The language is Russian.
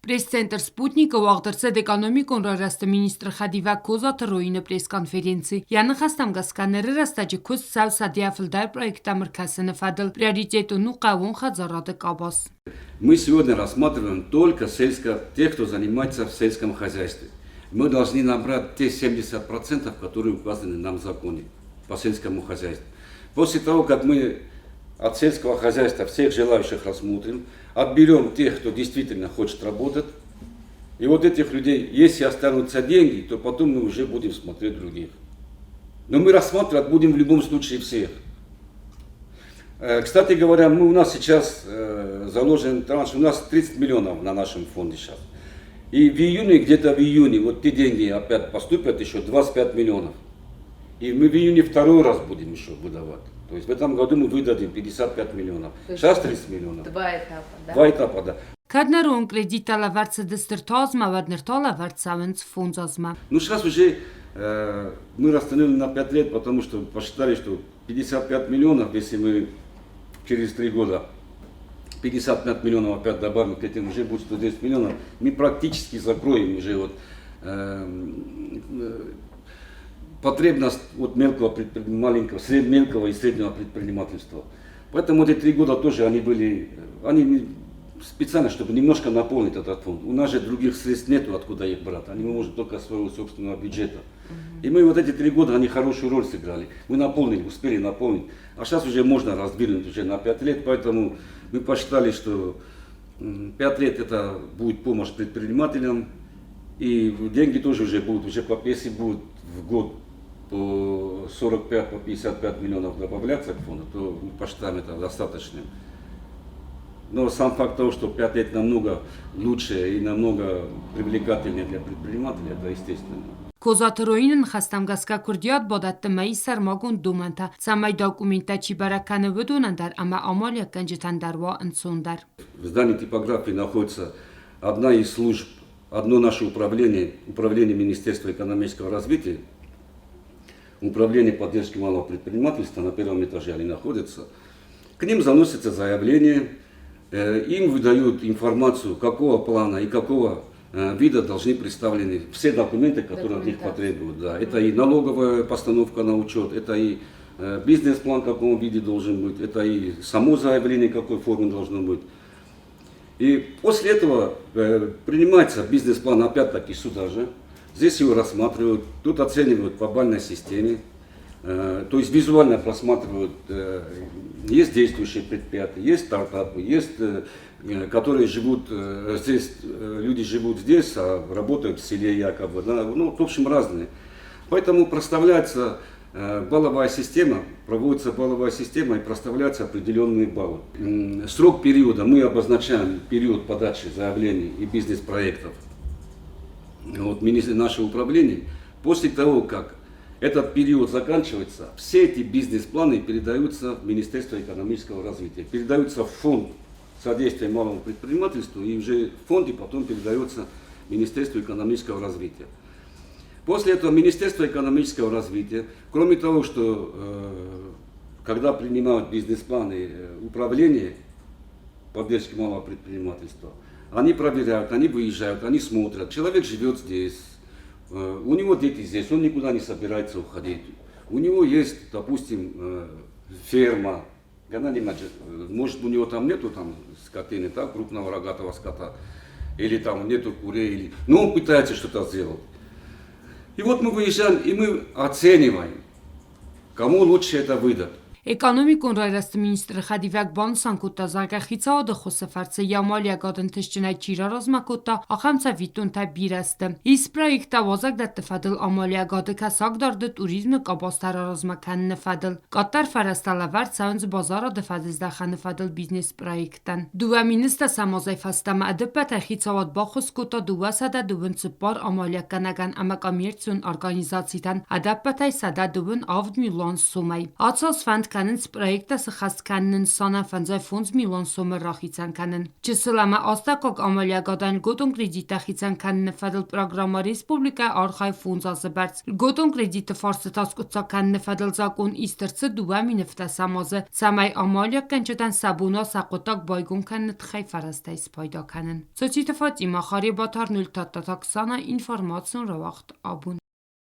Пресс-центр «Спутника» уաղդրցետ էկոնոմիկոն ռարաստը մինիստրը խադիվա կոզատը ռոյինը пресс-конференции. Яны хастам гасканеры растаджи кус сав садия флдар проекта мркасына фадл приоритету ну кавун хадзарады кабас. Мы сегодня рассматриваем только тех, кто занимается в сельском хозяйстве. Мы должны набрать те 70%, которые указаны нам в законе по сельскому хозяйству. После того, как мы от сельского хозяйства всех желающих рассмотрим, отберем тех, кто действительно хочет работать, и вот этих людей, если останутся деньги, то потом мы уже будем смотреть других. Но мы рассматривать будем в любом случае всех. Кстати говоря, у нас сейчас заложен транш, у нас 30 миллионов на нашем фонде сейчас. И в июне, где-то в июне, вот те деньги опять поступят еще 25 миллионов. И мы в июне второй раз будем еще выдавать. То есть в этом году мы выдадим 55 миллионов. Сейчас 30 миллионов. Два этапа, да? Два этапа, да. Каднарон кредитала варца дестертозма, ваднертола варцавенц фунзазма. Ну сейчас уже мы расстановили на 5 лет, потому что посчитали, что 55 миллионов, если мы через 3 года 55 миллионов опять добавим к этим, уже будет 110 миллионов, мы практически закроем уже вот потребность от мелкого и среднего предпринимательства. Поэтому эти 3 года тоже они специально, чтобы немножко наполнить этот фонд. У нас же других средств нету, откуда их брать. Они могут только своего собственного бюджета. И мы вот эти 3 года, они хорошую роль сыграли. Мы наполнили, успели наполнить. А сейчас уже можно раздвинуть уже на 5 лет, поэтому мы посчитали, что 5 лет это будет помощь предпринимателям. И деньги тоже уже будут, если будет в год по 45, по 55 миллионов добавляться к фонду, то мы посчитаем это достаточным. Но сам факт того, что 5 лет намного лучше и намного привлекательнее для предпринимателей, это естественно. Կոզաթրոյինն խաստամգասկա կուրդիատ բոդատը մայի սարմագուն դումանտա, ծամայ դոկումենտա չի բարականը վդունանդար, ама ամալия կնջտանդարվա ընցունդար. В здании типографии находится одна из служб, одно наше управление Министерства экономического развития, управление поддержки малого предпринимательства на 1-м этаже они находятся. К ним заносятся заявления, им выдают информацию, какого плана и какого вида должны представлены все документы, которые от них потребуют. Да. Это и налоговая постановка на учет, это и бизнес-план, в каком виде должен быть, это и само заявление, в какой форме должно быть. И после этого принимается бизнес-план опять-таки сюда же. Здесь его рассматривают, тут оценивают по бальной системе, то есть визуально просматривают, есть действующие предприятия, есть стартапы, есть, которые живут здесь, люди живут здесь, а работают в селе якобы, да, ну, в общем, разные. Поэтому проставляется балловая система, проводится балловая система и проставляются определенные баллы. Срок периода, мы обозначаем период подачи заявлений и бизнес-проектов. Вот, наше управление, после того, как этот период заканчивается, все эти бизнес-планы передаются в Министерство экономического развития, передаются в фонд содействия малому предпринимательству, и уже в фонде потом передается Министерству экономического развития. После этого Министерство экономического развития, кроме того, что когда принимают бизнес-планы управления поддержки малого предпринимательства, они проверяют, они выезжают, они смотрят. Человек живет здесь, у него дети здесь, он никуда не собирается уходить. У него есть, допустим, ферма, может у него там нету скотины, так, крупного рогатого скота, или там нету курей, но он пытается что-то сделать. И вот мы выезжаем и мы оцениваем, кому лучше это выдать. Էկոնոմիկոն ռայրաստը մինիստրը խադիվակ բան սանկուտա զարգախիցա ոդը խոսեվարցը ямալիա գադընթես ճնայ չիրարոզմակուտա ախամցա վիտունտա բիրաստը իս պրոյեկտա ոզակ դատ տվադլ ամալիա գադը կասակ դարդը տուրիզմը կապոստարարոզմական նվադլ կատար ֆարաստալավար ցանց բազարը դվադыз դախա նվադլ բիզնես պրոյեկտան դուվա մինիստա սամոզայ ֆաստամա ադպատա խիցավոդ բախոսկուտա դուվասադա դուվնց պար ամալիա կանագան ամակամերցուն օրգանիզացիան ադապատայ սադա դուվն ավդ միլոն սումայ ացոս ֆանդ kanın proyekta sıxas kanın sana fənzay fonds milyon somı raxitsan kanın. Çısılama astakok amaliyagadan goton kredita xitsan kanın fədil programma Respublika arxay fondsası bərts. Goton kredita farsı taskutsa kanın fədil zakon istırsı duva minifta samazı. Samay amaliya kançadan sabuna sakotak baygun kanın txay farastay spayda kanın. Soçita Fatima xaribatar nül tattatak sana informasyon ravaqt abun.